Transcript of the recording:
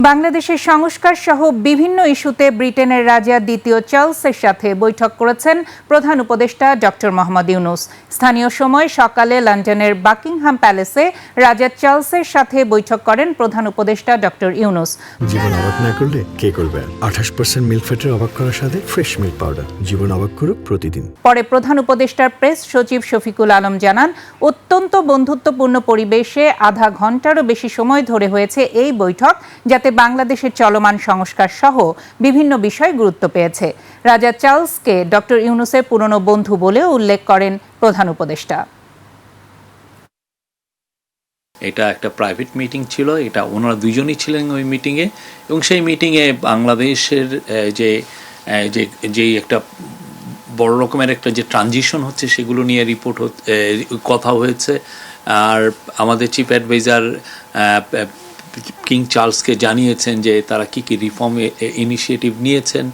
বাংলাদেশের সংস্কার সহ বিভিন্ন ইস্যুতে ব্রিটেনের রাজা দ্বিতীয় চার্লসের সাথে বৈঠক করেছেন প্রধান উপদেষ্টা ডক্টর মোহাম্মদ ইউনূস। স্থানীয় সময় সকালে লন্ডনের বাকিংহাম প্যালেসে রাজা চার্লসের সাথে বৈঠক করেন প্রধান উপদেষ্টা ডক্টর ইউনূস। জীবন অবাক না করলে কে করবে? 28% মিল্ক ফ্যাটের অবাক করার সাথে ফ্রেশ মিল্ক পাউডার। জীবন অবাক করুক প্রতিদিন। পরে প্রধান উপদেষ্টার প্রেস সচিব শফিকুল আলম জানান, অত্যন্ত বন্ধুত্বপূর্ণ পরিবেশে আধা ঘন্টারও বেশি সময় ধরে হয়েছে এই বৈঠক, যাতে বাংলাদেশের চলমান সংস্কার সহ বিভিন্ন বিষয় গুরুত্ব পেয়েছে। রাজা চার্লসকে ডক্টর ইউনূসের পুরনো বন্ধু বলেও উল্লেখ করেন প্রধান উপদেষ্টা। এটা একটা প্রাইভেট মিটিং ছিল, এটা ওনারা দুইজনই ছিলেন ওই মিটিংয়ে, এবং সেই মিটিংয়ে বাংলাদেশের যে একটা বড় রকমের একটা যে ট্রানজিশন হচ্ছে সেগুলো নিয়ে কথা হয়েছে। আর আমাদের চিফ অ্যাডভাইজার কিং চার্লসকে জানিয়েছেন যে তারা কি রিফর্ম ইনিশিয়েটিভ নিয়েছেন।